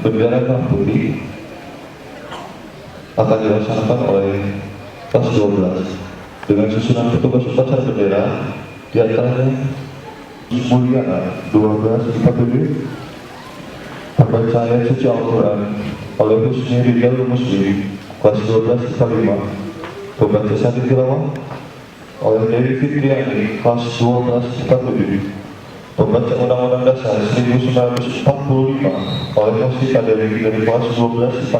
bendera merah putih akan dilaksanakan oleh kelas 12 dengan susunan petugas upacara bendera, di antaranya Mulyana 12 IPB, pembaca ayat suci Al-Quran oleh Husni Rizal Muslim kelas 12 IPA 5, pembaca sandi tilawah oleh Dewi Fitriani kelas 12 IPA 7, pembaca Undang-Undang Dasar 1945 oleh Mustika Dewi dari kelas 12 IPA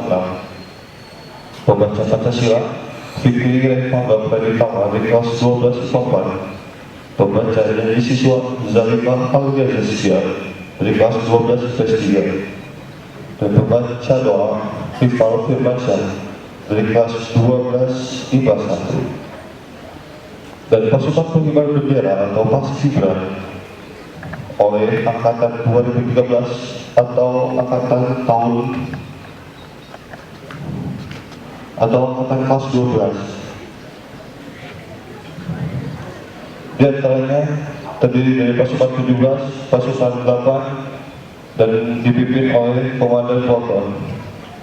6, pembaca Pancasila Fikri Rehmamba Pradipama dari kelas 12 IPA 4, pembaca dari siswa Zalimah Al-Ghazasiyah dari kelas 12 IPS 3, dan pembaca doa Rifal Firmansyah dari kelas 12 IPA 1, dan pasukan pengibar bendera atau Paskibra oleh angkatan 2013 atau angkatan kelas 12. Di antaranya terdiri dari pasukan 17, pasukan 8, dan dipimpin oleh Komandan Pokon.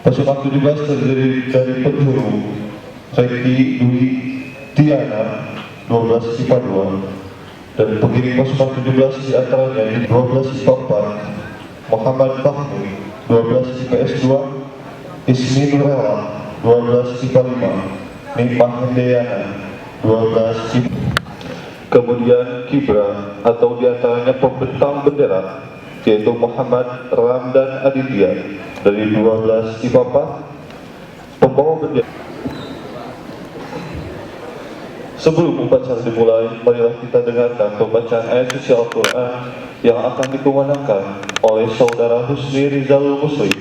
Pasukan 17 terdiri dari penjuru Reki Dwi Tiana 12 IPA 2, dan pengiring pasukan 17 di antaranya 12 IPA 4, Muhammad Fahmi 12 IPS 2, Ismi Nurela 12 IPA 5, Nimah Hendeyana 12 IPA. Kemudian Kibra atau diantaranya pembentang bendera yaitu Muhammad Ramdan Aditya dari 12 IPA 4, pembawa bendera. Sebelum upacara dimulai, marilah kita dengarkan pembacaan ayat suci Al-Quran yang akan dikumandangkan oleh Saudara Husni Rizal Muslim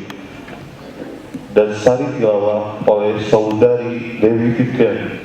dan sari tilawah oleh Saudari Dewi Fitriani.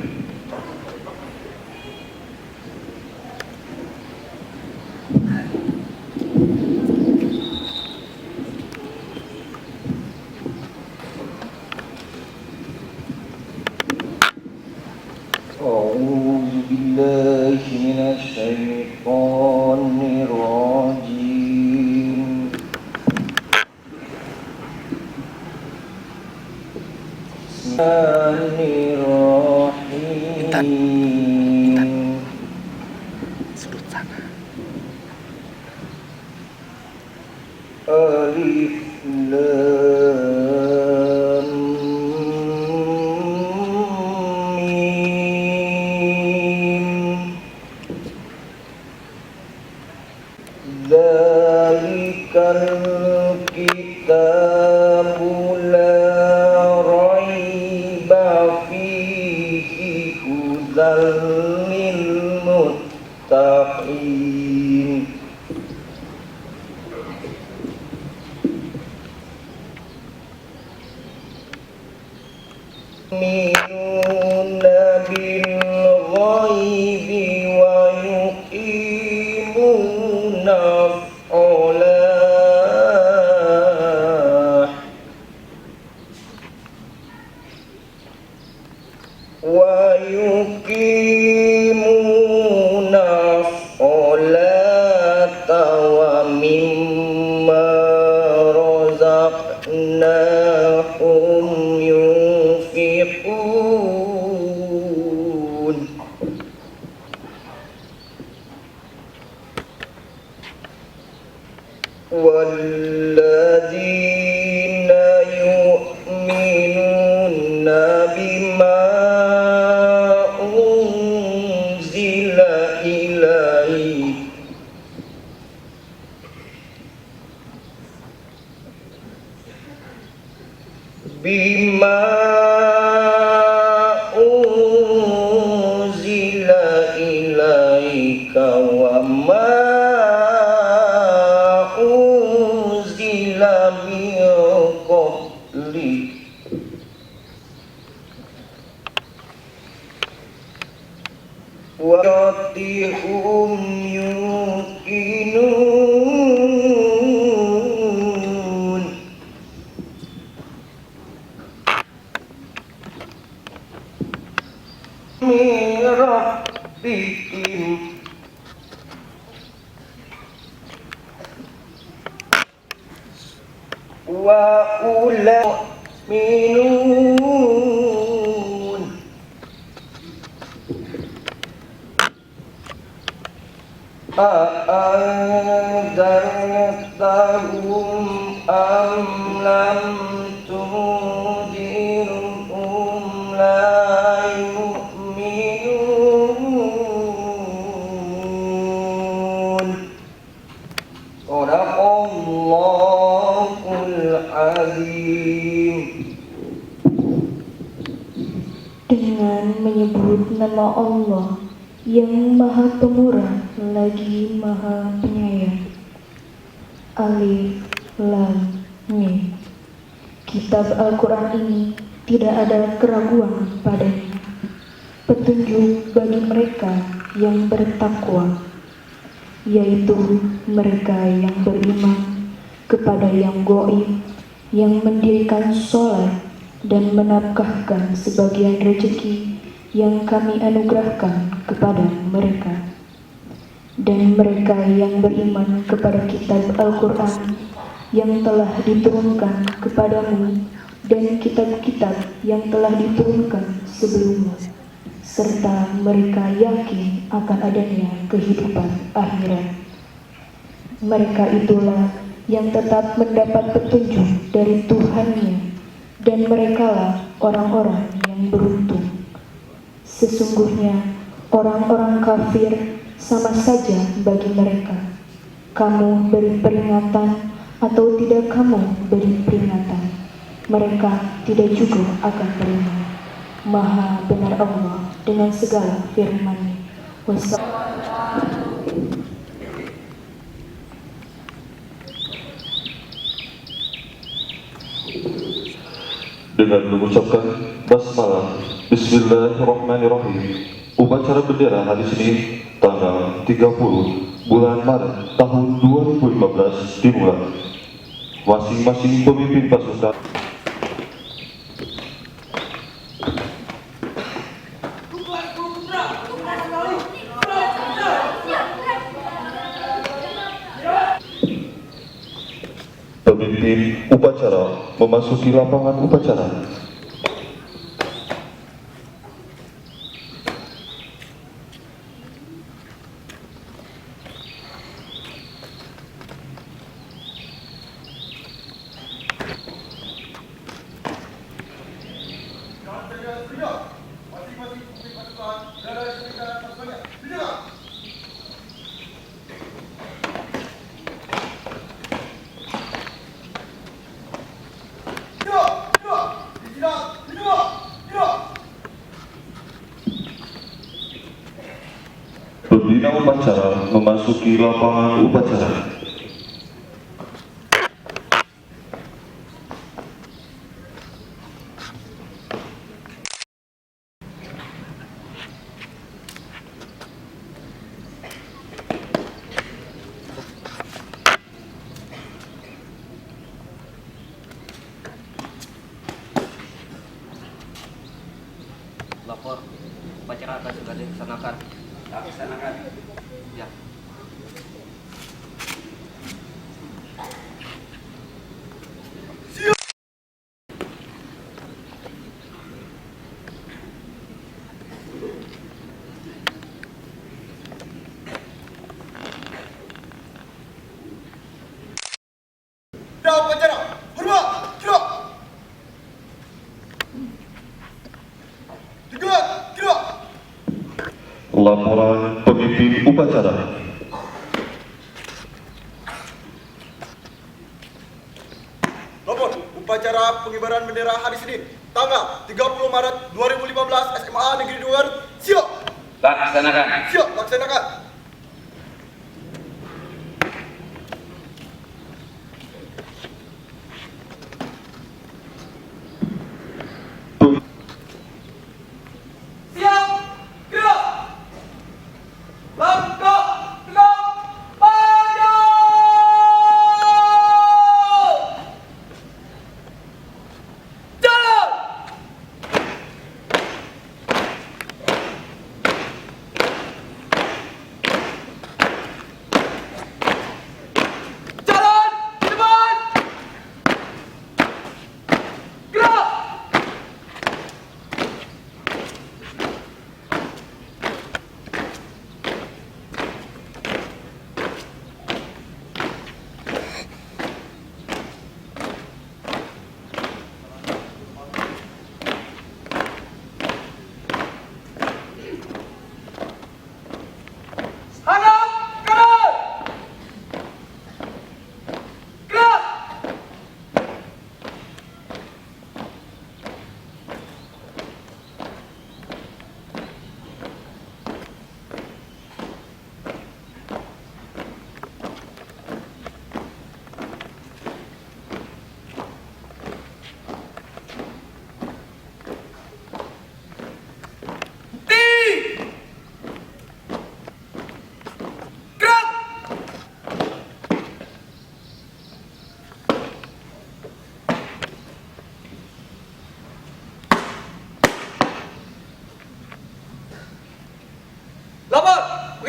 Alif Lam Mim. Dzalikal kitabu la raiba fihi hudan lil muttaqin. Yu'minuna bil ghaibi wa yuqimuna as-shalah wa mimma razaqnahum yunfiqun. Walladzina yu'minuna bima unzila ilaik wa ma unzila min qablik wa ratihum yuqinun. Rabbihim wa يؤمنون أأنذرتهم أم لم تنذرهم لا يؤمنون صدق الله العظيم. Dengan menyebut nama Allah yang Maha Pemurah lagi Maha Penyayang. Alif Lam Mim. Kitab Al-Quran ini tidak ada keraguan padanya, petunjuk bagi mereka yang bertakwa, yaitu mereka yang beriman kepada yang gaib, yang mendirikan sholat dan menafkahkan sebagian rezeki yang kami anugerahkan kepada mereka, dan mereka yang beriman kepada kitab Al-Quran yang telah diturunkan kepadamu dan kitab-kitab yang telah diturunkan sebelumnya, serta mereka yakin akan adanya kehidupan akhirat. Mereka itulah yang tetap mendapat petunjuk dari Tuhannya, dan merekalah orang-orang yang beruntung. Sesungguhnya orang-orang kafir sama saja bagi mereka. Kamu beri peringatan atau tidak kamu beri peringatan, mereka tidak juga akan beriman. Maha benar Allah dengan segala firman-Nya. Dengan mengucapkan basmalah, Bismillahirrahmanirrahim, upacara bendera hari Senin tanggal 30 bulan Maret tahun 2015 dimulai. Masing-masing pemimpin pasukan upacara memasuki lapangan upacara. Pembina upacara memasuki lapangan upacara. Lapor upacara akan segera dilaksanakan. Laksanakan. Ya. Upacara, hormat, gerak. Tegak, gerak. Laporan pemimpin upacara. Lapor upacara pengibaran bendera hari Senin tanggal 30 Maret 2015 SMA Negeri 2 Garut. Siap. Laksanakan. Siap, laksanakan.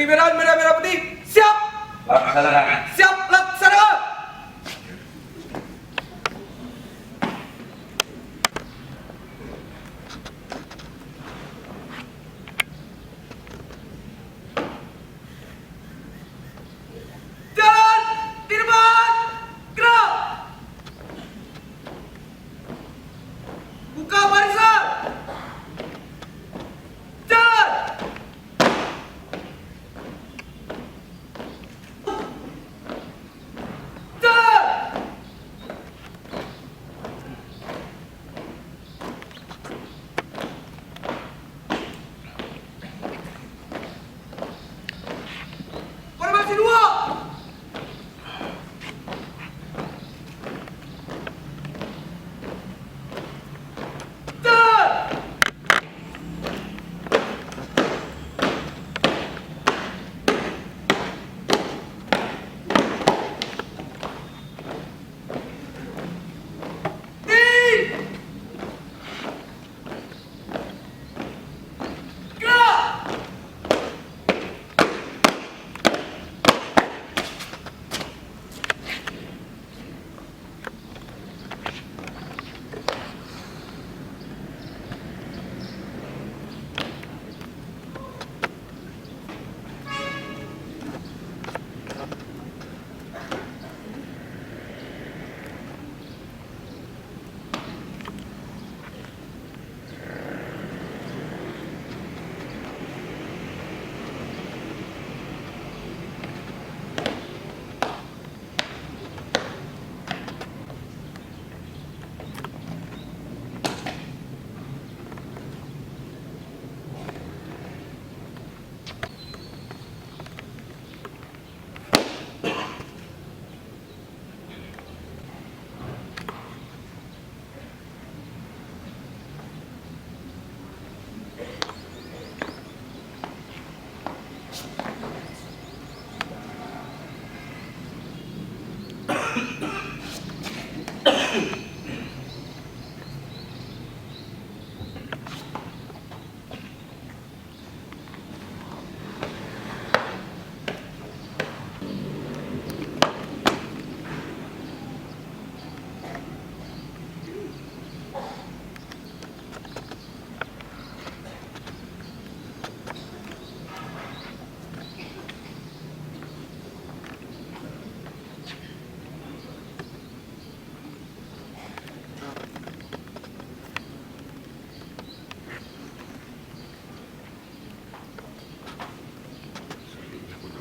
pengibaran bendera merah putih. Siap. Laksanakan. Siap, laksanakan. Jalan di depan, gerak. Buka barisan. Jalan. Jalan. Formasi 2. Jalan. Di. Gerak.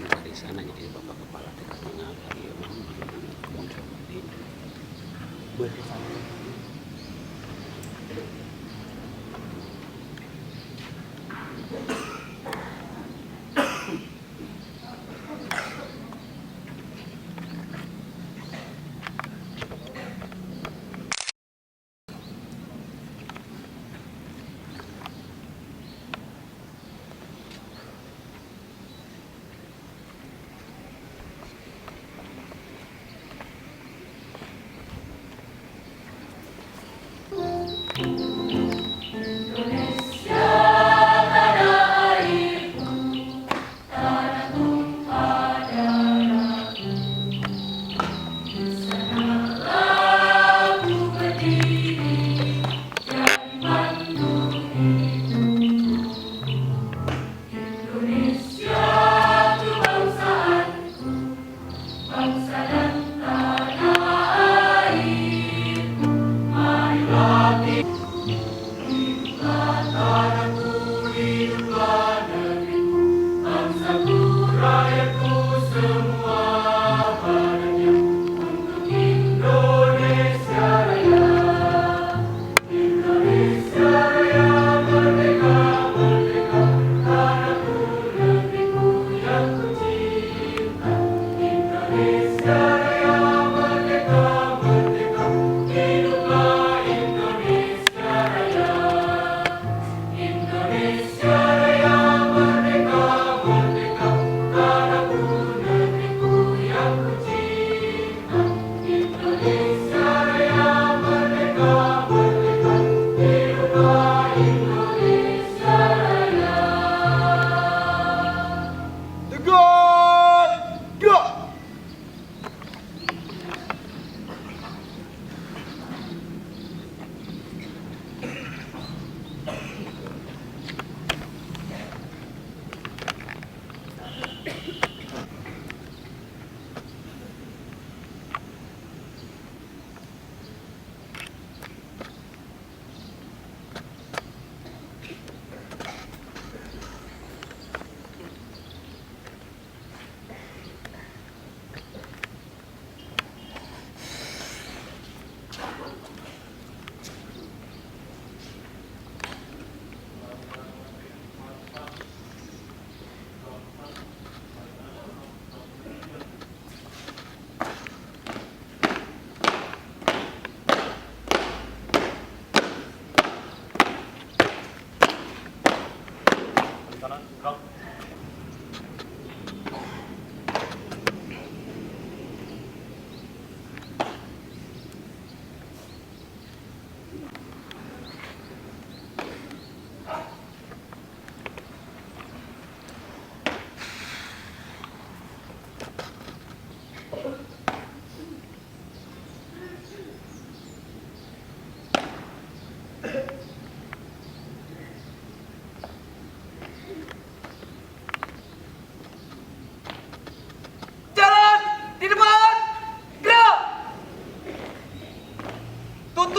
Dari sana jadi bapak kepala tengah-tengah lagi muncul di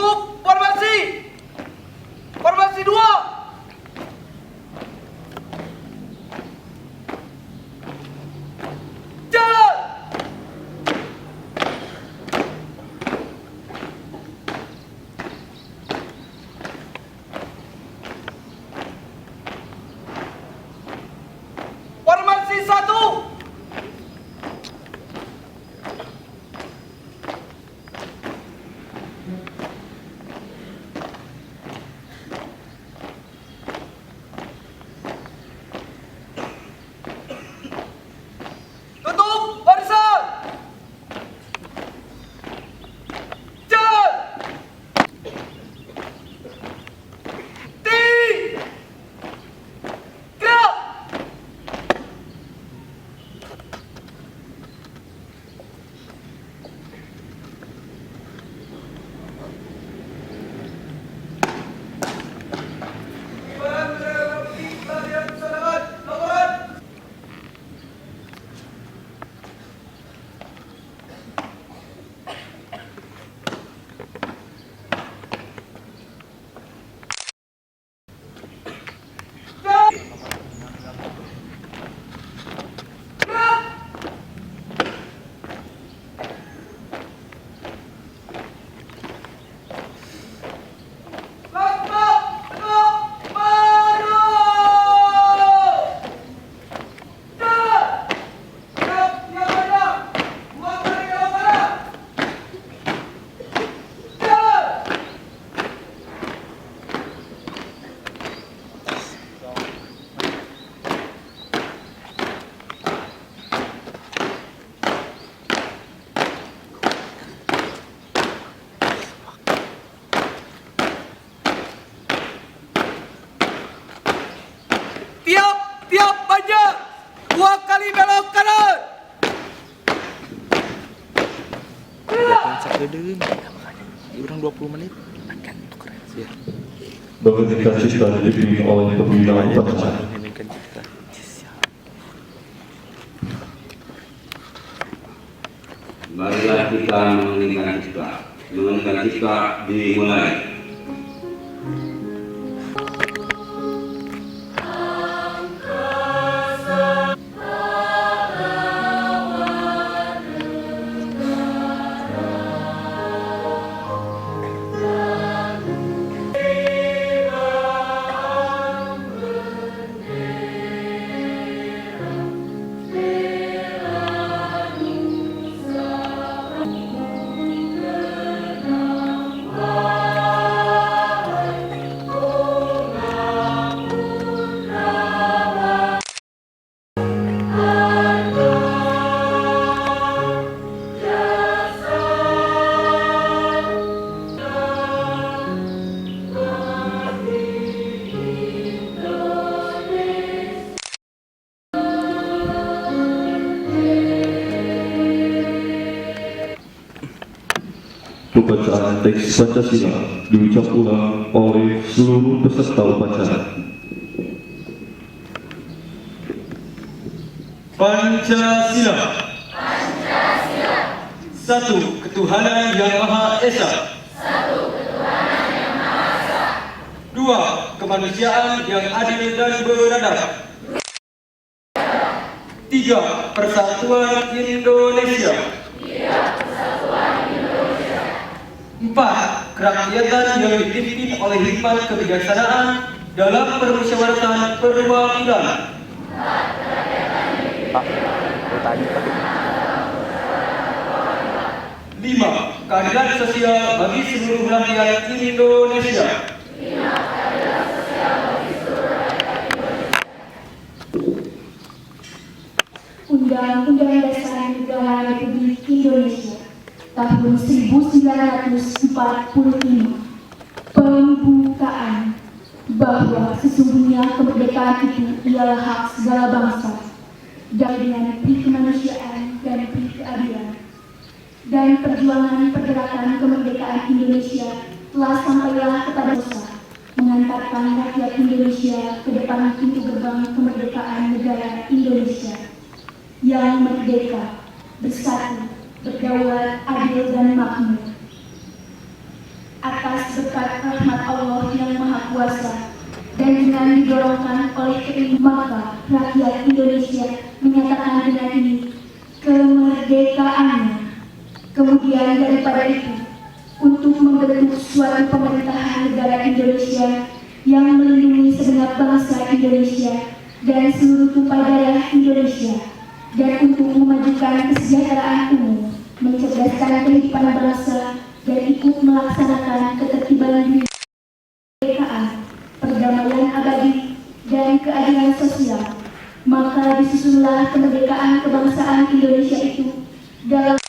Untuk formasi. Formasi 2. Jalan. Formasi 1. Tutup barisan. Jalan. Gerak. Tiap baja 2 kali belok kanan. Jangan sakedeung makanya. Urang 20 menit akan tuker ya. Bagaimana cita dipimpin oleh pembina upacara. Mengeningkan cita. Marilah kita mengeningkan cipta. Mengeningkan cipta dimulai. Pembacaan teks Pancasila diucap ulang oleh seluruh peserta upacara. Pancasila. Satu, ketuhanan yang Maha Esa. Dua, kemanusiaan yang adil dan beradab. Tiga, persatuan Indonesia. Empat, kerakyatan yang dipimpin oleh hikmat kebijaksanaan dalam permusyawaratan perwakilan. Lima, keadilan sosial bagi seluruh rakyat Indonesia. Undang-Undang Dasar Negara Republik Indonesia tahun 1945 pembukaan bahwa sesungguhnya kemerdekaan itu ialah hak segala bangsa dan dengan pri kemanusiaan dan pri keadilan, dan perjuangan pergerakan kemerdekaan Indonesia telah sampailah kepada dosa mengantarkan rakyat Indonesia ke depan pintu gerbang kemerdekaan negara Indonesia yang merdeka, bersatu, berdaulat, adil dan makmur. Atas atas berkat rahmat Allah yang Maha Kuasa dan dengan didorongkan oleh maka rakyat Indonesia menyatakan dengan ini kemerdekaannya. Kemudian daripada itu, untuk membentuk suatu pemerintahan negara Indonesia yang melindungi segenap bangsa Indonesia dan seluruh tumpah darah Indonesia, dan untuk memajukan kesejahteraan umum, mencerdaskan kehidupan bangsa, dan ikut melaksanakan ketertiban dunia, kemerdekaan, perdamaian abadi, dan keadilan sosial. Maka disusunlah kemerdekaan kebangsaan Indonesia itu dalam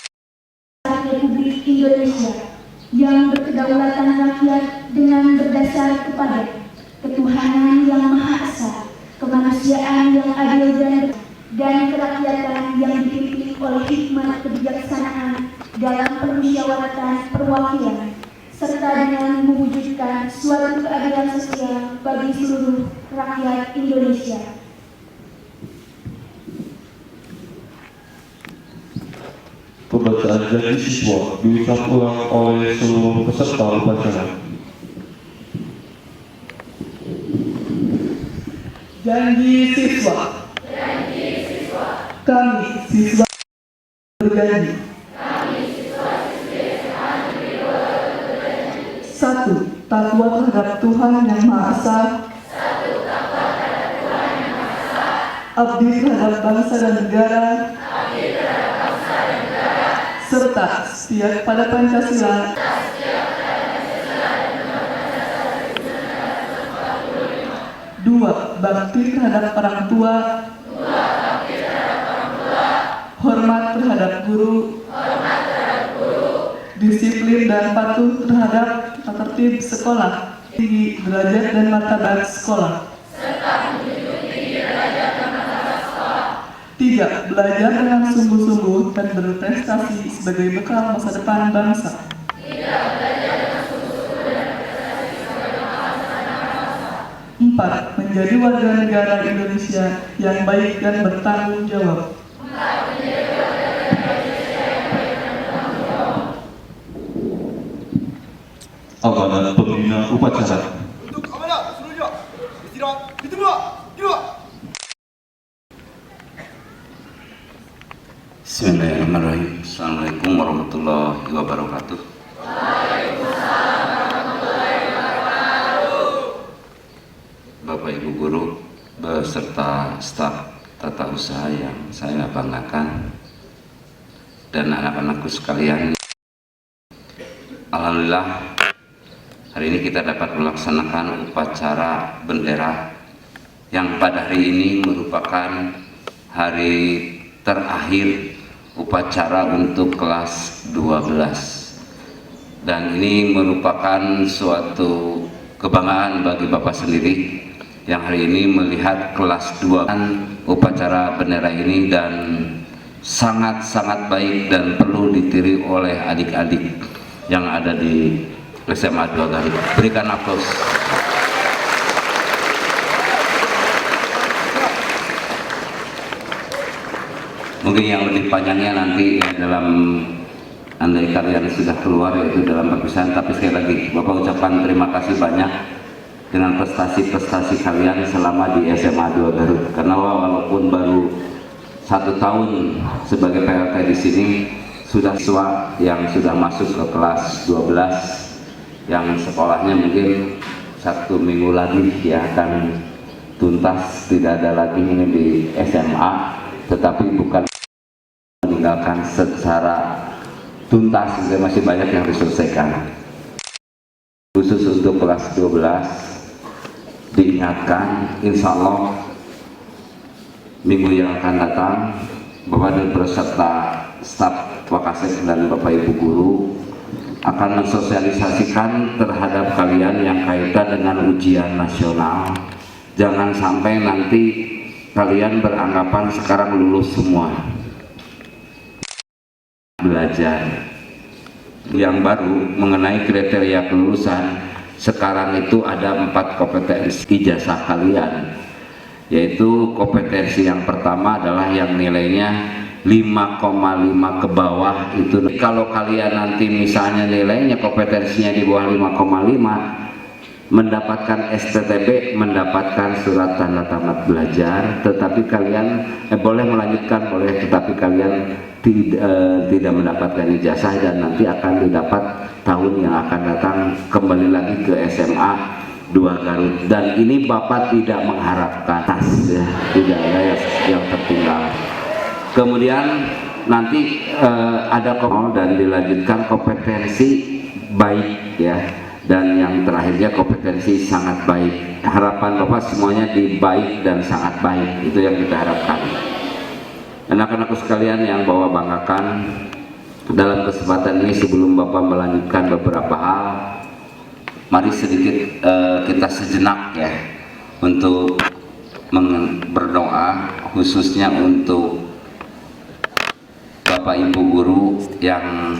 Republik Indonesia yang berkedaulatan rakyat dengan berdasar kepada ketuhanan yang Maha Esa, kemanusiaan yang adil dan kerakyatan yang dipimpin oleh hikmat kebijaksanaan dalam permusyawaratan perwakilan, serta dengan mewujudkan suatu keadilan sosial bagi seluruh rakyat Indonesia. Pembacaan janji siswa diucap ulang oleh seluruh peserta upacara. Janji siswa. Kami siswa berjanji. Satu, takwa terhadap Tuhan yang Maha Esa. Abdi terhadap bangsa dan negara. Serta setia pada Pancasila. Dua, bakti terhadap orang tua. Hormat terhadap guru. Disiplin dan patuh terhadap tata tertib sekolah. Tinggi derajat dan martabat sekolah. Tiga, belajar dengan sungguh-sungguh dan berprestasi sebagai bekal masa depan bangsa. Empat, menjadi warga negara Indonesia yang baik dan bertanggung jawab. Amanat pembina upacara. Untuk amanah seluruhnya, istirahat di tempat. Bismillahirrahmanirrahim. Assalamualaikum warahmatullahi wabarakatuh. Bapak Ibu Guru beserta staf tata usaha yang saya banggakan dan anak-anakku sekalian, alhamdulillah hari ini kita dapat melaksanakan upacara bendera yang pada hari ini merupakan hari terakhir upacara untuk kelas 12, dan ini merupakan suatu kebanggaan bagi Bapak sendiri yang hari ini melihat kelas 2 upacara bendera ini, dan sangat-sangat baik dan perlu ditiru oleh adik-adik yang ada di SMA 2 Garut. Berikan aplaus. Mungkin yang lebih panjangnya nanti dalam andai kalian sudah keluar, yaitu dalam perpisahan. Tapi sekali lagi Bapak ucapkan terima kasih banyak dengan prestasi-prestasi kalian selama di SMA 2 Garut. Karena walaupun baru 1 tahun sebagai PLT di sini, sudah siswa yang sudah masuk ke kelas 12 yang sekolahnya mungkin 1 minggu lagi ya akan tuntas, tidak ada lagi ini di SMA, tetapi bukan meninggalkan secara tuntas, masih banyak yang harus diselesaikan. Khusus untuk kelas 12 diingatkan, insya Allah minggu yang akan datang Bapak dan beserta staf Wakasek dan Bapak Ibu Guru akan mensosialisasikan terhadap kalian yang kaitan dengan ujian nasional. Jangan sampai nanti kalian beranggapan sekarang lulus semua. Belajar yang baru mengenai kriteria kelulusan sekarang itu ada 4 kompetensi ijazah kalian, yaitu kompetensi yang pertama adalah yang nilainya 5,5 ke bawah itu. Kalau kalian nanti misalnya nilainya kompetensinya di bawah 5,5, mendapatkan STTB, mendapatkan surat tanda tamat belajar, tetapi kalian boleh melanjutkan, boleh, tetapi kalian tidak mendapatkan ijazah dan nanti akan didapat tahun yang akan datang kembali lagi ke SMA 2 Garut. Dan ini Bapak tidak mengharapkan tas ya, tidak ada yang tertinggal. Kemudian nanti ada dan dilanjutkan kompetensi baik ya, dan yang terakhirnya kompetensi sangat baik. Harapan Bapak semuanya di baik dan sangat baik, itu yang kita harapkan. Anak-anakku sekalian yang Bapak banggakan, dalam kesempatan ini sebelum Bapak melanjutkan beberapa hal, mari sedikit kita sejenak ya untuk berdoa, khususnya untuk Bapak Ibu guru yang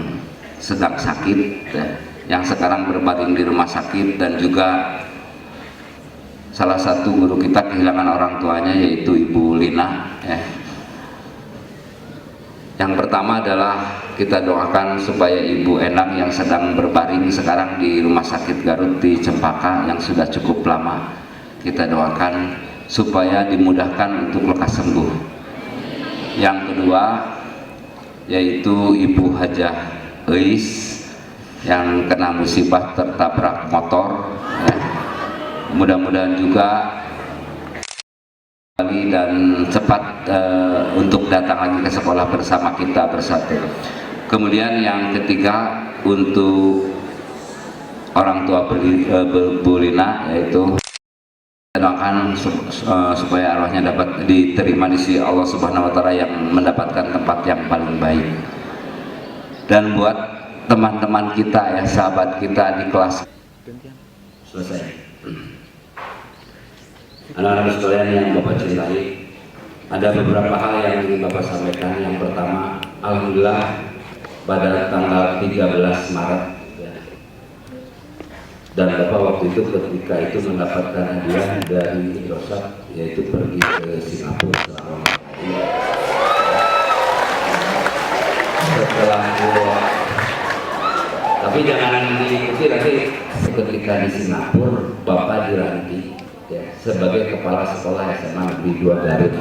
sedang sakit ya, yang sekarang berbaring di rumah sakit, dan juga salah satu guru kita kehilangan orang tuanya, yaitu Ibu Lina ya. Yang pertama adalah kita doakan supaya Ibu Enang yang sedang berbaring sekarang di Rumah Sakit Garut di Cempaka yang sudah cukup lama, kita doakan supaya dimudahkan untuk lekas sembuh. Yang kedua yaitu Ibu Hajah Eis yang kena musibah tertabrak motor ya. Mudah-mudahan juga dan cepat untuk datang lagi ke sekolah bersama kita bersatu. Kemudian yang ketiga untuk orang tua Bu Lina, yaitu doakan supaya arwahnya dapat diterima di sisi Allah Subhanahu wa Ta'ala, yang mendapatkan tempat yang paling baik. Dan buat teman-teman kita ya, sahabat kita di kelas, selesai. Anak-anak sekalian yang Bapak cintai, ada beberapa hal yang ingin Bapak sampaikan. Yang pertama, alhamdulillah pada tanggal 13 Maret ya, dan Bapak waktu itu ketika itu mendapatkan hadiah dari Indosat, yaitu pergi ke Singapura selama 4 hari. Setelah keluar, tapi jangan diikuti nanti ketika di Singapura Bapak dilantik ya, sebagai kepala sekolah SMA Negeri 2 Garut.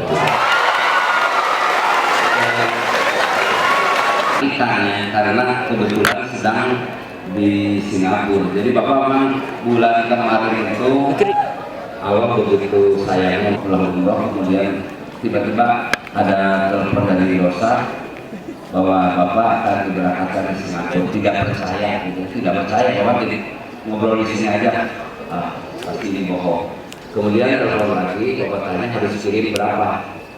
Karena kebetulan sedang di Singapura, jadi Bapak memang bulan kemarin itu awal begitu sayangnya pulang umroh, kemudian tiba-tiba ada telepon dari dosa bahwa Bapak akan diberangkatkan di Singapura. Tidak percaya gitu, tidak percaya Bapak jadi ngobrol di sini aja, pasti ini bohong. Kemudian telepon lagi, Bapak tanya harus kirim berapa?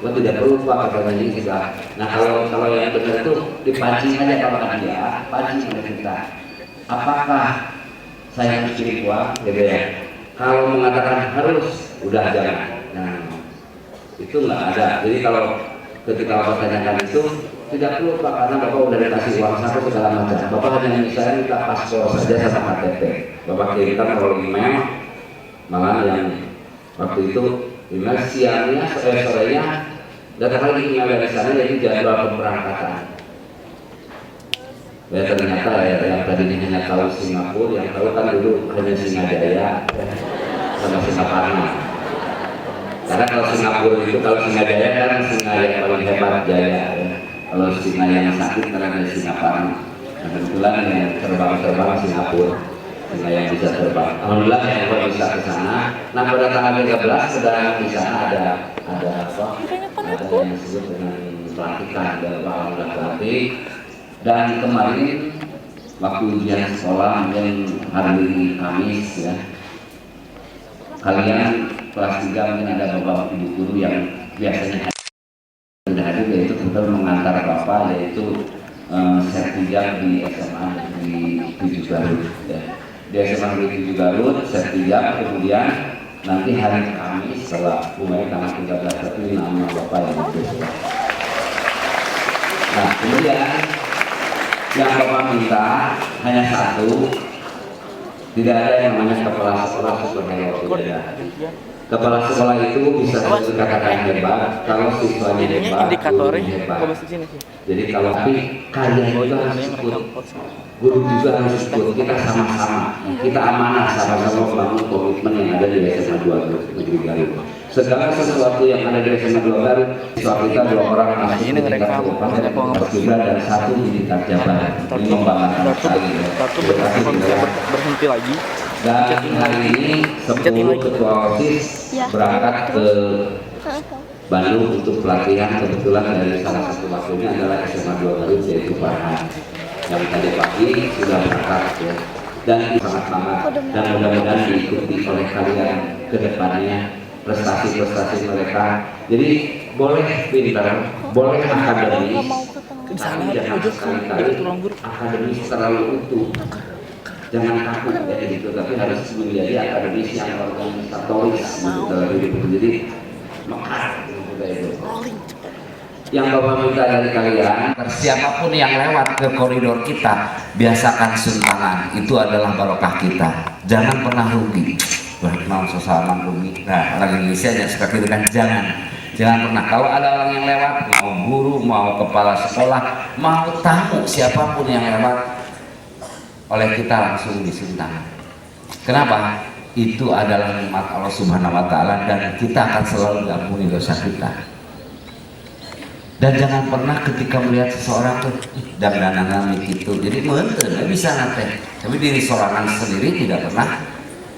Wah, tidak perlu Pak, katanya ini sudah. Nah kalau yang benar itu dipancing aja Pak dia, pancing oleh kita. Apakah saya harus kirim uang? Gitu ya. Kalau mengatakan harus, udah jangan. Nah, itu nggak ada. Jadi kalau ketika Bapak tanyakan itu, tidak perlu Pak, karena Bapak udah dikasih uang sampai segala macam. Bapak hanya misalnya minta paspor saja sama KTP. Bapak kirimkan melalui email, malah yang waktu itu email siangnya, sorenya datang lagi email dari sana, jadi jadwal pemberangkatan. Ya ternyata ya, yang tadinya hanya tahu Singapura, yang tahu kan dulu hanya Singajaya sama Singaparna. Karena kalau Singapura itu, kalau Singajaya kan singa yang paling hebat jaya ya. Kalau singa yang sakit karena dari Singaparna. Nah, kebetulan yang terbang Singapura, singa yang bisa terbang. Alhamdulillah yang bisa ke sana. Nah pada tanggal 13 sedang di sana ada apa? Ada yang disebut dengan pelantikan, ada Alhamdulillah pelantik. Dan kemarin waktu ujian sekolah, mungkin hari Kamis ya, kalian kelas 3 mungkin ada beberapa ibu guru yang biasanya sudah hadir, yaitu tentu mengantar Bapak, yaitu sertijab di SMA Negeri 7 Garut ya. Di SMA Negeri 7 Garut sertijab, kemudian nanti hari Kamis setelah mulai tanggal 13 itu nama Bapak yang itu. Nah kemudian yang Bapak minta hanya satu, Tidak ada yang namanya kepala sekolah superhero, tidak ada. Kepala sekolah itu bisa dikatakan hebat kalau siswanya hebat, gurunya hebat. Jadi kalau tapi kalian juga harus ikut, guru juga harus ikut. Kita sama-sama, kita amanah sama-sama membangun komitmen yang ada di SMA 2 Negeri Garut. Segala sesuatu yang ada di SMA 2 Garut, siswa kita 2 orang masuk di tingkat kabupaten juga dan 1 di tingkat Jabar. Ini membanggakan sekali. Berhenti lagi. Dan hari ini 10 ketua OSIS berangkat ke Bandung untuk pelatihan. Kebetulan dari salah satu waktunya adalah SMA 2 Garut, yaitu Farhan yang tadi pagi sudah berangkat ya. Dan sangat semangat dan mudah-mudahan diikuti oleh kalian ke depannya prestasi-prestasi mereka. Jadi boleh pintar, boleh akademis, tapi jangan sekali-kali akademis terlalu utuh. Jangan takut kayak gitu, tapi harus menjadi akademis yang organisatoris gitu. Jadi mekar gitu itu. Yang Bapak minta dari kalian, siapapun yang lewat ke koridor kita, biasakan suntangan. Itu adalah barokah kita. Jangan pernah rugi. Berkenal sesalan rugi. Nah, orang Indonesia yang suka gitu kan, jangan pernah. Kalau ada orang yang lewat, mau guru, mau kepala sekolah, mau tamu, siapapun yang lewat, oleh kita langsung disuntang. Kenapa? Itu adalah nikmat Allah Subhanahu wa Ta'ala, dan kita akan selalu diampuni dosa kita. Dan jangan pernah ketika melihat seseorang tuh dandanan gitu, jadi menten bisa nanti, tapi diri sorangan sendiri tidak pernah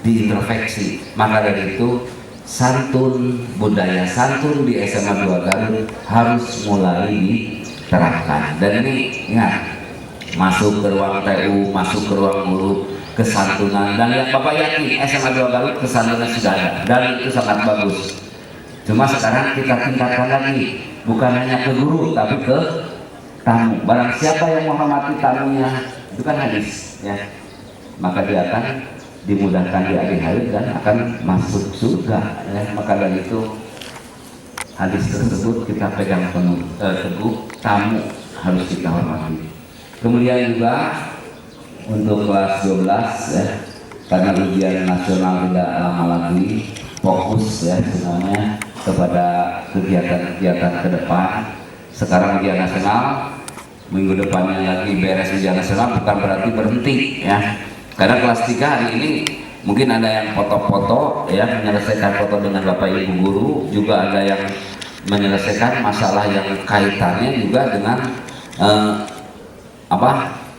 diintrospeksi. Maka dari itu santun, budaya santun di SMA 2 Garut harus mulai diterapkan. Dan ini ingat, masuk ke ruang TU, masuk ke ruang guru, kesantunan. Dan yang Bapak yakin SMA 2 Garut kesantunan sudah ada, dan itu sangat bagus. Cuma sekarang kita tingkatkan lagi, bukan hanya ke guru tapi ke tamu. Barang siapa yang menghormati tamunya, itu kan hadis ya, maka dia akan dimudahkan di akhir hayat dan akan masuk surga ya. Maka dari itu hadis tersebut kita pegang teguh, tamu harus kita hormati. Kemudian juga untuk kelas 12 ya, karena ujian nasional tidak lama lagi, fokus ya semuanya kepada kegiatan-kegiatan ke depan. Sekarang ujian nasional, minggu depannya lagi beres ujian nasional, bukan berarti berhenti ya. Karena kelas 3 hari ini mungkin ada yang foto-foto ya, menyelesaikan foto dengan Bapak Ibu guru, juga ada yang menyelesaikan masalah yang kaitannya juga dengan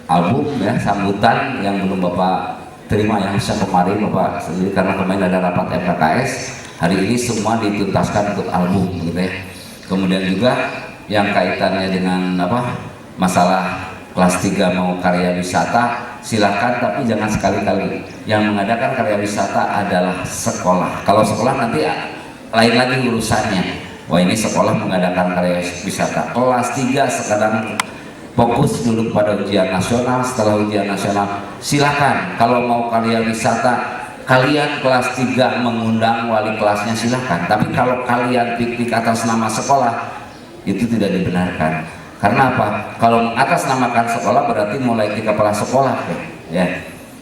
album ya, sambutan yang belum Bapak terima yang bisa kemarin Bapak sendiri, karena kemarin ada rapat FKKS. Hari ini semua dituntaskan untuk album gitu ya. Kemudian juga yang kaitannya dengan masalah kelas 3 mau karya wisata, silakan, tapi jangan sekali-kali. Yang mengadakan karya wisata adalah sekolah. Kalau sekolah nanti lain lagi urusannya. Wah, ini sekolah mengadakan karya wisata. Kelas 3 sekarang fokus dulu pada ujian nasional. Setelah ujian nasional silakan, kalau mau karya wisata kalian kelas 3 mengundang wali kelasnya silakan, tapi kalau kalian piknik atas nama sekolah itu tidak dibenarkan. Karena apa? Kalau mengatasnamakan sekolah berarti mulai ke kepala sekolah ya.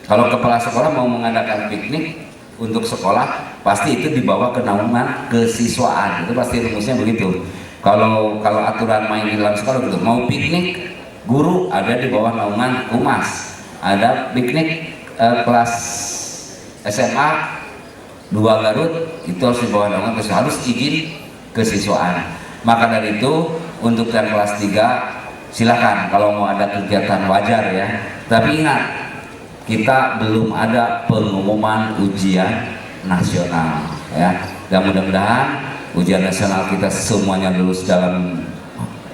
Kalau kepala sekolah mau mengadakan piknik untuk sekolah, pasti itu dibawa ke naungan kesiswaan, itu pasti rumusnya begitu. Kalau aturan main di dalam sekolah gitu, mau piknik guru ada di bawah naungan humas, ada piknik kelas SMA 2 Garut itu harus di bawah naungan kesiswaan, harus izin kesiswaan. Maka dari itu untuk yang kelas 3 silakan kalau mau ada kegiatan wajar ya, tapi ingat kita belum ada pengumuman ujian nasional ya. Dan mudah-mudahan ujian nasional kita semuanya lulus dalam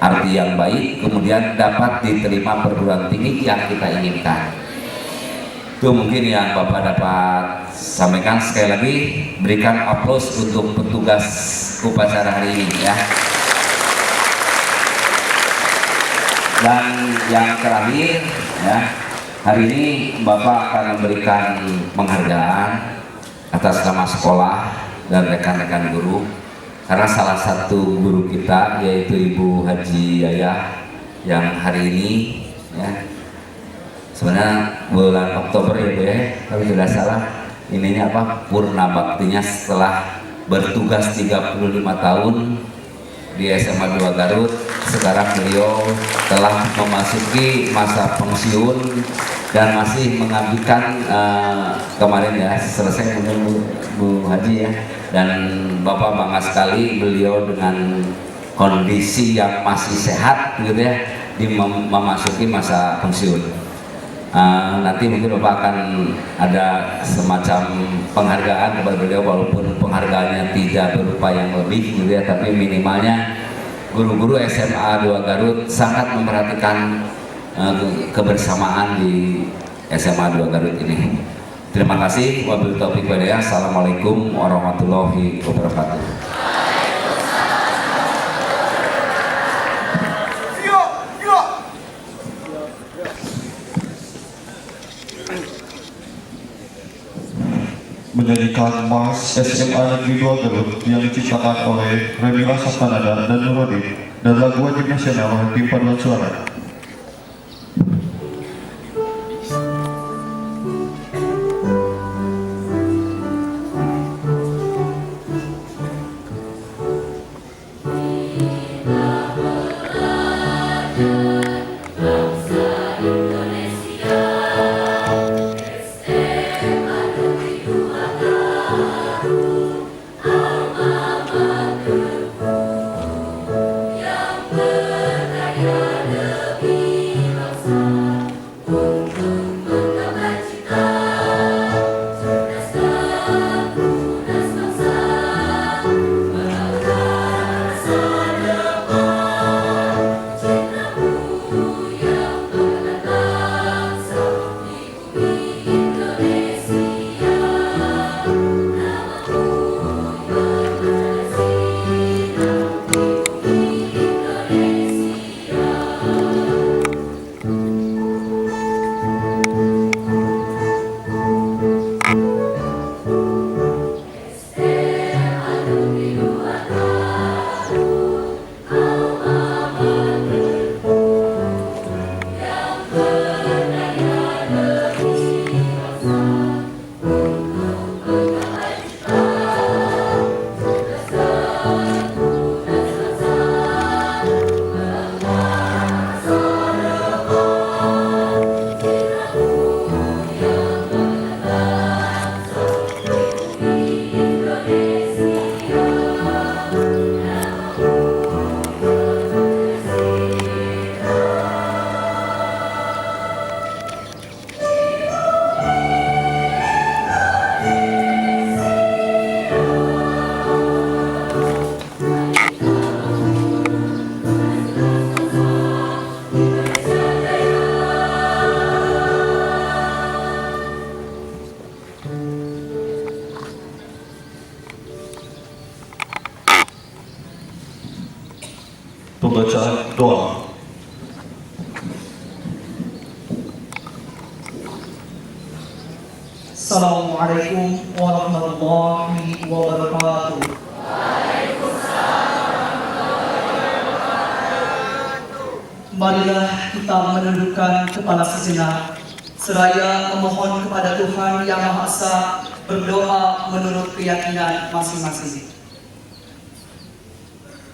arti yang baik, kemudian dapat diterima perguruan tinggi yang kita inginkan. Itu mungkin yang Bapak dapat sampaikan. Sekali lagi berikan aplaus untuk petugas upacara hari ini ya. Dan yang terakhir ya, hari ini Bapak akan memberikan penghargaan atas nama sekolah dan rekan-rekan guru, karena salah satu guru kita yaitu Ibu Haji Yayah yang hari ini ya, sebenarnya bulan Oktober ya Bu ya, kalau tidak salah ininya apa, purna baktinya setelah bertugas 35 tahun di SMA 2 Garut. Sekarang beliau telah memasuki masa pensiun dan masih mengabdikan kemarin ya selesai Bu Haji ya, dan Bapak bangga sekali beliau dengan kondisi yang masih sehat gitu ya memasuki masa pensiun. Nanti mungkin Bapak akan ada semacam penghargaan kepada beliau, walaupun penghargaannya tidak berupa yang lebih gitu ya, tapi minimalnya guru-guru SMA 2 Garut sangat memperhatikan kebersamaan di SMA 2 Garut ini. Terima kasih. Wabillahi taufiq wal hidayah. Assalamualaikum warahmatullahi wabarakatuh. Menyanyikan Mas SMA Negeri 2 Garut yang diciptakan oleh Remila Sastanada dan Nurodi dan lagu wajib nasional tim paduan suara. Pembacaan doa. Assalamualaikum warahmatullahi wabarakatuh. Marilah kita menundukkan kepala sejenak, seraya memohon kepada Tuhan Yang Maha Esa, berdoa menurut keyakinan masing-masing.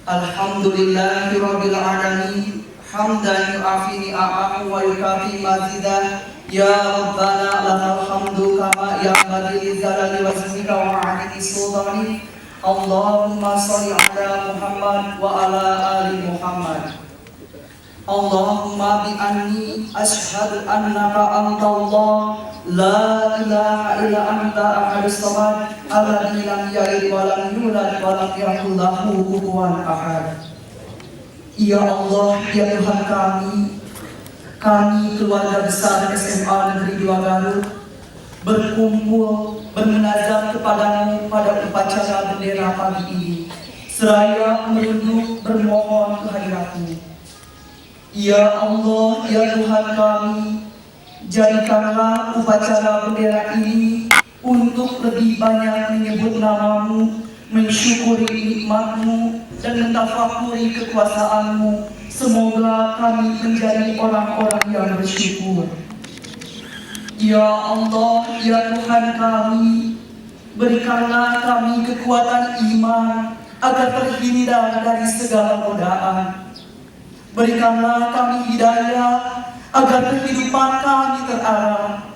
Alhamdulillahirabbil alamin, hamdan yu'afi ni'amahu wa yukafi mazidah. Ya Rabbana lakal hamdu kama yanbaghi li jalali wajhika wa 'azimi sultanik. Allahumma shalli ala Muhammad wa ala ali Muhammad. Allahumma bi anni ashhadu annaka antallah la ilaha illa anta ahadus samad alladzi lam yalid wa lam yulad wa lam yakul lahu kufuwan ahad. Ya Allah, ya Tuhan kami keluarga besar SMA Negeri 2 Garut berkumpul bermunajat kepadamu pada upacara bendera pagi ini, seraya merunduk bermohon kehadiratmu. Ya Allah, ya Tuhan kami, jadikanlah upacara bendera ini untuk lebih banyak menyebut namamu, mensyukuri nikmatmu, dan mentafakuri kekuasaanmu. Semoga kami menjadi orang-orang yang bersyukur. Ya Allah, ya Tuhan kami, berikanlah kami kekuatan iman agar terhindar dari segala godaan. Berikanlah kami hidayah agar kehidupan kami terarah.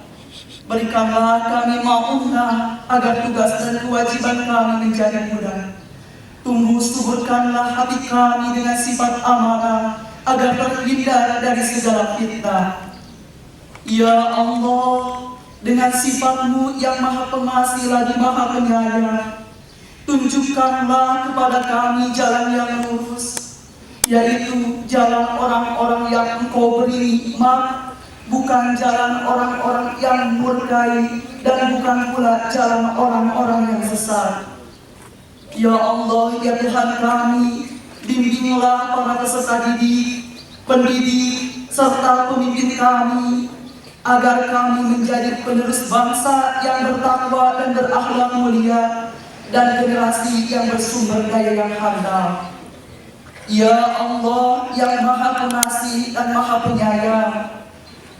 Berikanlah kami maunah agar tugas dan kewajiban kami menjadi mudah. Tumbuh suburkanlah hati kami dengan sifat amanah agar terhindar dari segala fitnah. Ya Allah, dengan sifat-Mu yang maha pengasih lagi maha penyayang, tunjukkanlah kepada kami jalan yang lurus, yaitu jalan orang-orang yang Engkau beri nikmat, bukan jalan orang-orang yang murkai, dan bukan pula jalan orang-orang yang sesat. Ya Allah, ya Tuhan kami, bimbinglah para peserta didik, pendidik, serta pemimpin kami, agar kami menjadi penerus bangsa yang bertakwa dan berakhlak mulia, dan generasi yang bersumber daya yang handal. Ya Allah, yang maha pengasih dan maha penyayang,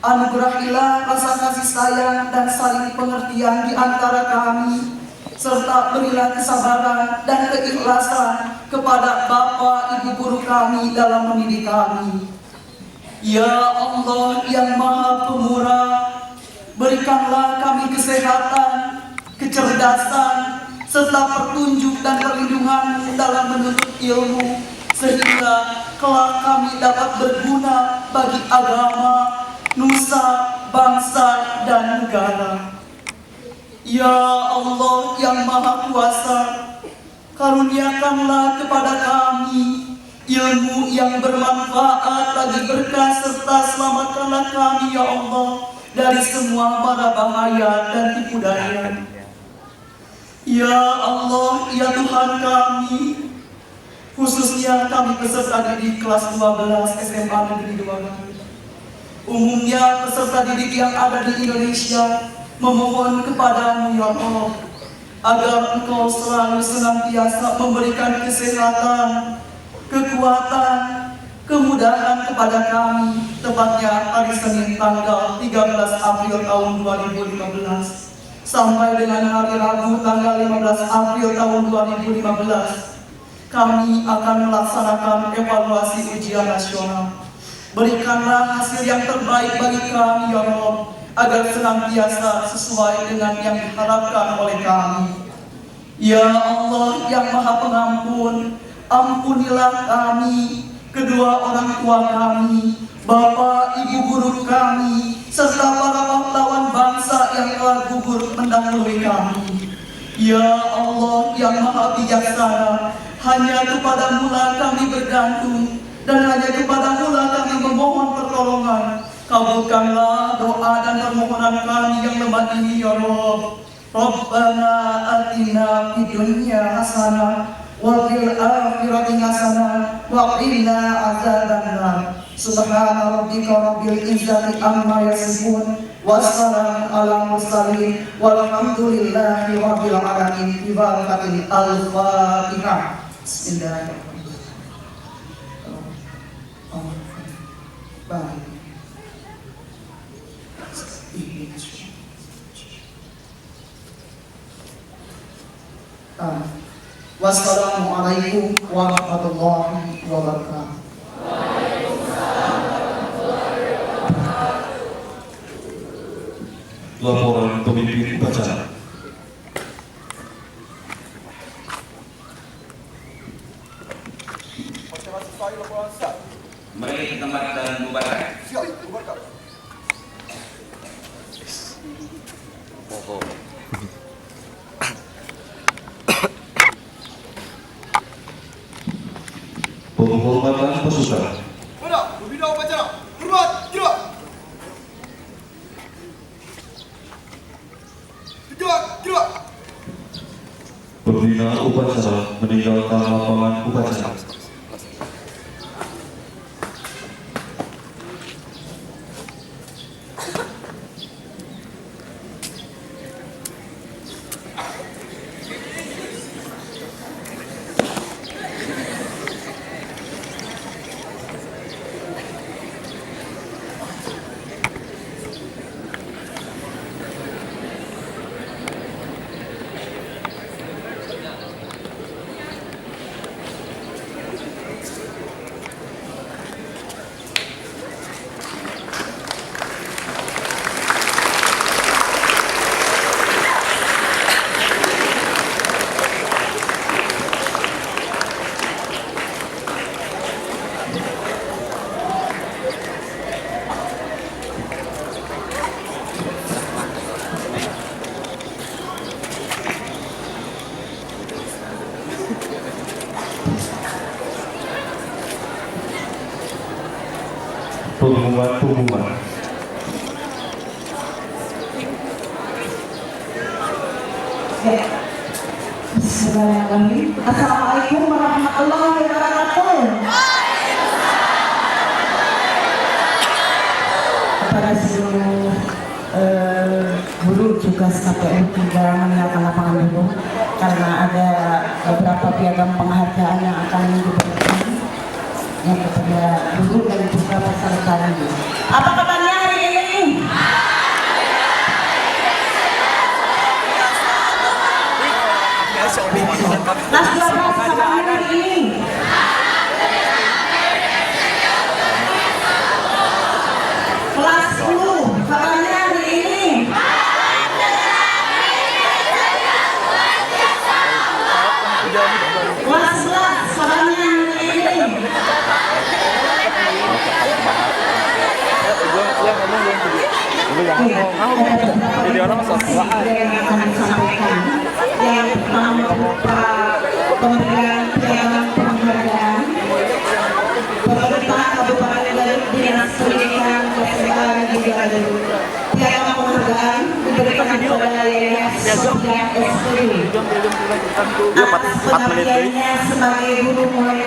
anugerahilah rasa kasih sayang dan saling pengertian di antara kami, serta berilah kesabaran dan keikhlasan kepada Bapak Ibu guru kami dalam mendidik kami. Ya Allah yang maha pemurah, berikanlah kami kesehatan, kecerdasan, serta petunjuk dan perlindungan dalam menuntut ilmu, sehingga kelak kami dapat berguna bagi agama, nusa, bangsa, dan negara. Ya Allah yang maha kuasa, karuniakanlah kepada kami ilmu yang bermanfaat bagi berkah, serta selamatkanlah kami ya Allah dari semua mara bahaya dan tipu daya. Ya Allah, ya Tuhan kami, khususnya kami peserta didik kelas 12 SMA Negeri 2. Umumnya peserta didik yang ada di Indonesia memohon kepadamu ya Allah, agar Engkau selalu senantiasa memberikan kesehatan, kekuatan, kemudahan kepada kami, tepatnya hari Senin tanggal 13 April tahun 2015 sampai dengan hari Rabu tanggal 15 April tahun 2015 kami akan melaksanakan evaluasi ujian nasional. Berikanlah hasil yang terbaik bagi kami ya Allah, agar senantiasa sesuai dengan yang diharapkan oleh kami. Ya Allah yang maha pengampun, ampunilah kami, kedua orang tua kami, Bapak Ibu guru kami, serta para pahlawan bangsa yang telah gugur mendahului kami. Ya Allah yang maha bijaksana, hanya kepadamu lah kami bergantung, dan hanya kepadamu lah kami memohon pertolongan. Kabulkanlah doa dan permohonan kami yang lemah ini ya Rabb. Rabbana atina fid dunya hasanah wa fil akhirati hasanah wa qina adzabannar. Subhana rabbika rabbil izzati amma yasifun, wassalamu ala mursalin, walhamdulillahi rabbil alamin. Bi barakatil al-Fatihah. Bismillahirrahmanirrahim. Wassalamualaikum warahmatullahi wabarakatuh. Laporan pemimpin upacara. Masyarakat selesai laporan siap. Kembali ke tempat dan bubarkan. Siap, bubarkan. Penghormatan pasukan. Pada pembina upacara, hormat, gerak. Gerak, gerak. Pembina upacara meninggalkan lapangan upacara. Dewan Pengumuman. Bismillahirrahmanirrahim. Assalamualaikum warahmatullahi wabarakatuh. Kepada seluruh guru juga KPU 3 meninggalkan lapangan dulu karena ada beberapa piagam penghargaan yang akan diberikan yang kepada guru dan juga peserta ini. Apa kabarnya hari ini? Kelas 12 sama hari ini. Kelas 10 kabarnya hari ini. Kelas 11 kabarnya hari ini. Yang pertama berupa pemberian piagam penghargaan pemerintah Kabupaten Garut Dinas Pendidikan Kesehatan di Garut. Piagam penghargaan diberikan kepada Yayasan Sofia SPB atas pengabdiannya sebagai guru mulai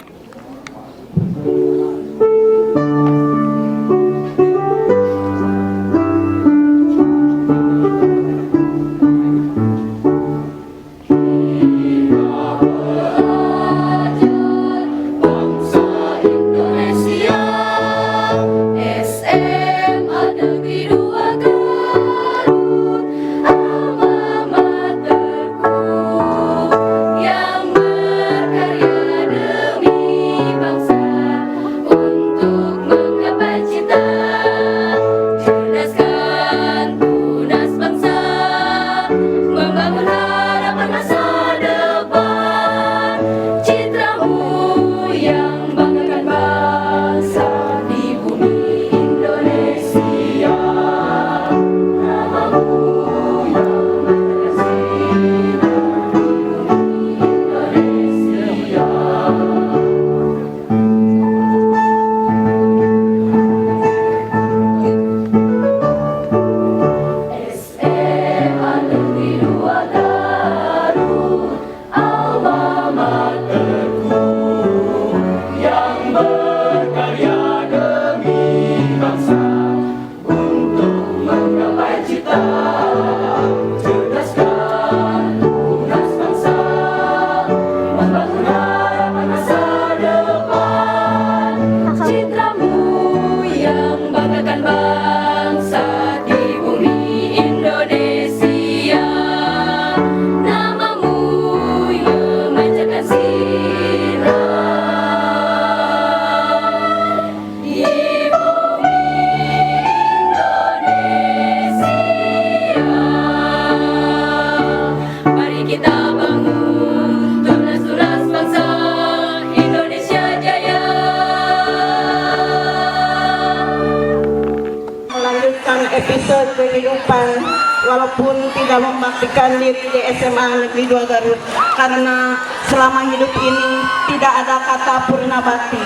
episode kehidupan walaupun tidak membaktikan diri di SMA Negeri 2 Garut karena selama hidup ini tidak ada kata purna bakti.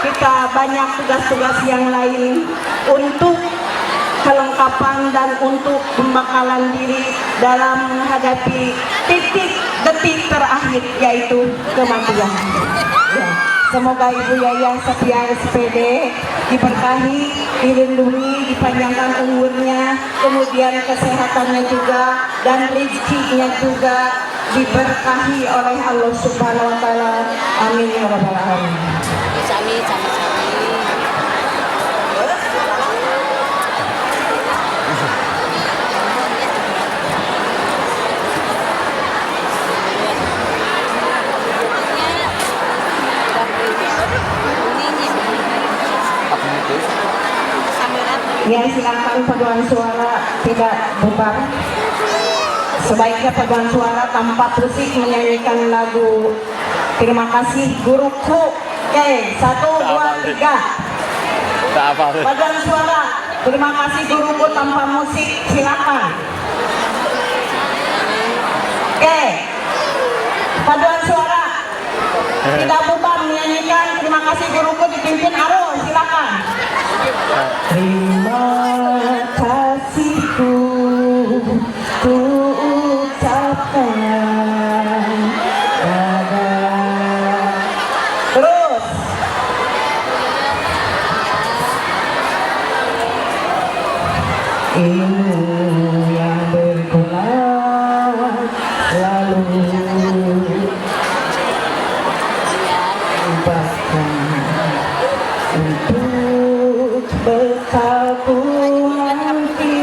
Kita banyak tugas-tugas yang lain untuk kelengkapan dan untuk pembekalan diri dalam menghadapi titik detik terakhir yaitu kematian. Ya. Semoga Ibu Yayah Sofia SPD diberkahi, dilindungi, dipanjangkan umurnya, kemudian kesehatannya juga dan rezekinya juga diberkahi oleh Allah Subhanahu wa taala. Amin ya rabbal alamin. Amin sama-sama. Ya, silakan paduan suara tidak bubar. Sebaiknya paduan suara tanpa musik menyanyikan lagu Terima Kasih Guruku. Oke, 1, 2, 3. Paduan suara Terima Kasih Guruku tanpa musik, silakan. Oke, paduan suara tidak bubar menyanyikan Terima Kasih Guruku dipimpin Arul, silakan. Terima kasihku ku ucapkan pada terus ilmu yang berguna lalu bahkan untuk bekalku nanti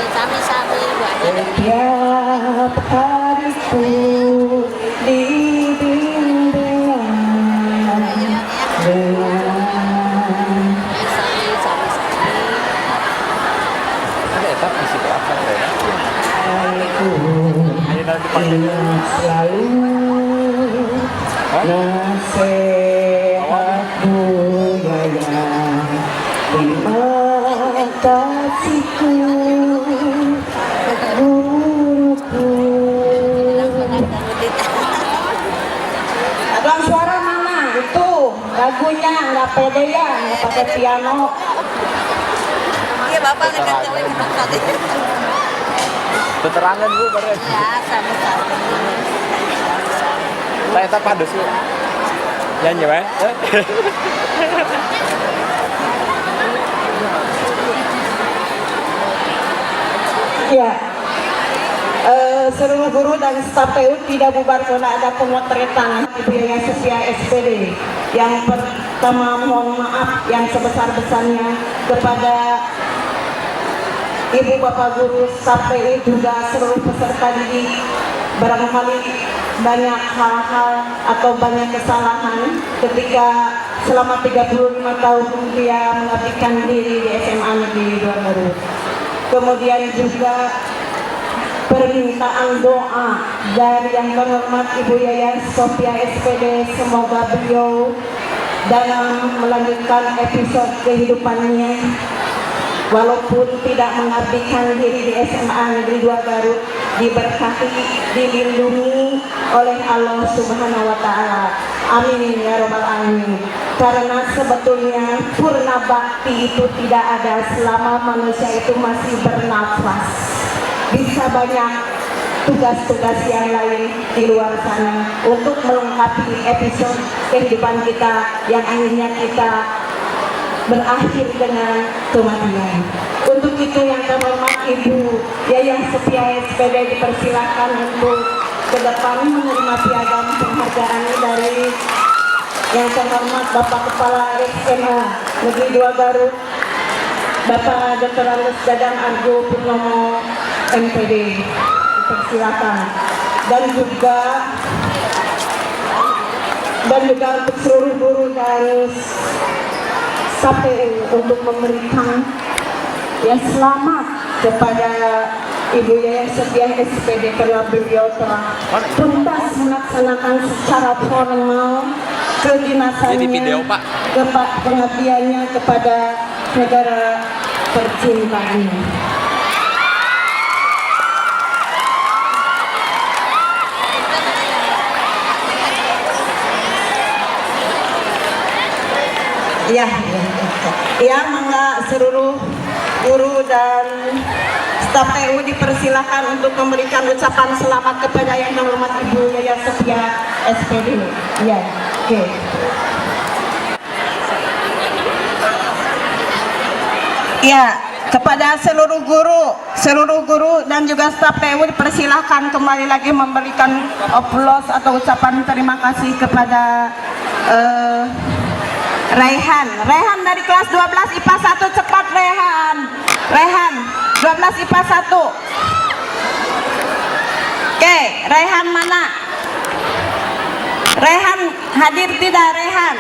Sami-sami setiap hariku dibimbing dengan aku ingat selalu nasihat budaya. Terima kasihku guruku. Abang suara mana? Itu lagunya nggak pede ya, nggak pakai piano. Iya bapak ngekat cewek kita tadi. Keterangan Bu bareng. Ya sama-sama. Saya tak padus Bu. Nyanyi wae. Ya, seluruh guru dan staf PU tidak bubar karena ada pemotretan Ibu Yaya Setia SPD. Yang pertama mohon maaf yang sebesar-besarnya kepada Ibu Bapak Guru, staf PU juga seluruh peserta didik. Barangkali banyak hal-hal atau banyak kesalahan ketika selama 35 tahun dia mengabdikan diri di SMA Negeri 2 Garut. Kemudian juga permintaan doa dari yang terhormat Ibu Yaya Setia SPD, semoga beliau dalam melanjutkan episode kehidupannya walaupun tidak mengabdikan diri di SMA Negeri 2 Garut, diberkati, dilindungi oleh Allah Subhanahu wa Ta'ala. Amin ya Rabbal Alamin. Karena sebetulnya purna bakti itu tidak ada selama manusia itu masih bernafas. Bisa banyak tugas-tugas yang lain di luar sana untuk melengkapi episode kehidupan kita yang akhirnya kita berakhir dengan kematian. Untuk itu yang terhormat Ibu Yaya Setia SPD dipersilakan untuk ke depan menerima piagam penghargaan dari yang terhormat Bapak Kepala SMA Negeri 2 Garut, Bapak Dr. Andes Dadang Argo Purnomo MPD. Dipersilakan. Dan juga untuk seluruh guru dan sampai untuk memberikan selamat kepada Ibu Yaya Setia SPD karena beliau telah tuntas melaksanakan secara formal kedinasannya, pengabdiannya kepada negara tercintanya. Ya, mangga seluruh guru dan staf PU dipersilakan untuk memberikan ucapan selamat kepada yang terhormat Ibu Yaya Setia SPD. Ya, oke. Ya, kepada seluruh guru dan juga staf PU dipersilakan kembali lagi memberikan aplaus atau ucapan terima kasih kepada Raihan dari kelas 12 IPA 1, cepat Raihan 12 IPA 1. Oke, Raihan mana? Raihan hadir tidak Raihan?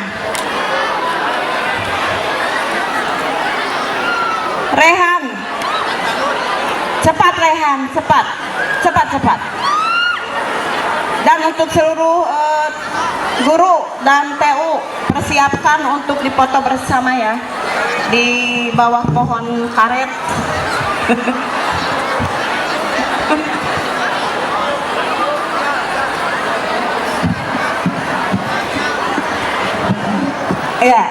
Raihan, cepat Raihan, cepat. Dan untuk seluruh guru dan PU persiapkan untuk dipoto bersama ya di bawah pohon karet. Ya.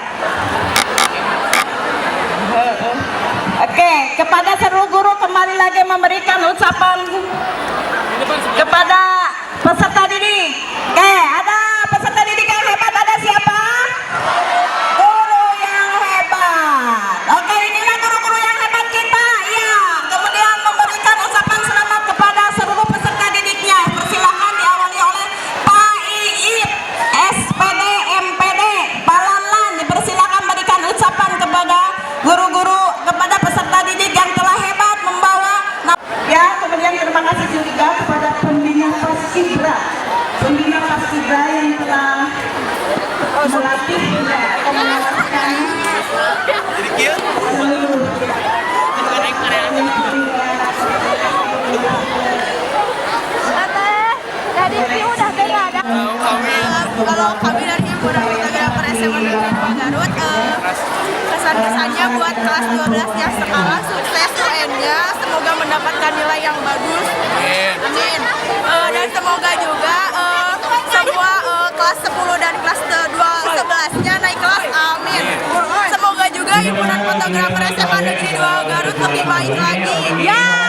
lagi memberikan ucapan kepada peserta didik. Oke, ada peserta didik yang hebat, ada siapa? Guru yang hebat. Oke, inilah guru-guru yang hebat kita. Iya, kemudian memberikan ucapan selamat kepada seluruh peserta didiknya. Persilakan diawali oleh Pak Iip, SPD, MPD, Pak Lanlan. Dipersilakan berikan ucapan kepada guru-guru, kepada peserta didik yang telah hebat membawa. Ya, kemudian terima kasih juga kepada pembina Paskibra yang telah melatih atau mengajarkan seluruh kalau kami dari himpunan fotografer SMA Negeri 2 Garut, kesan-kesannya buat kelas 12 yang sekarang sukses UN-nya, semoga mendapatkan nilai yang bagus. Amin. Dan semoga juga semua kelas 10 dan kelas 11-nya naik kelas. Amin. Semoga juga himpunan fotografer SMA Negeri 2 Garut lebih baik lagi. Ya.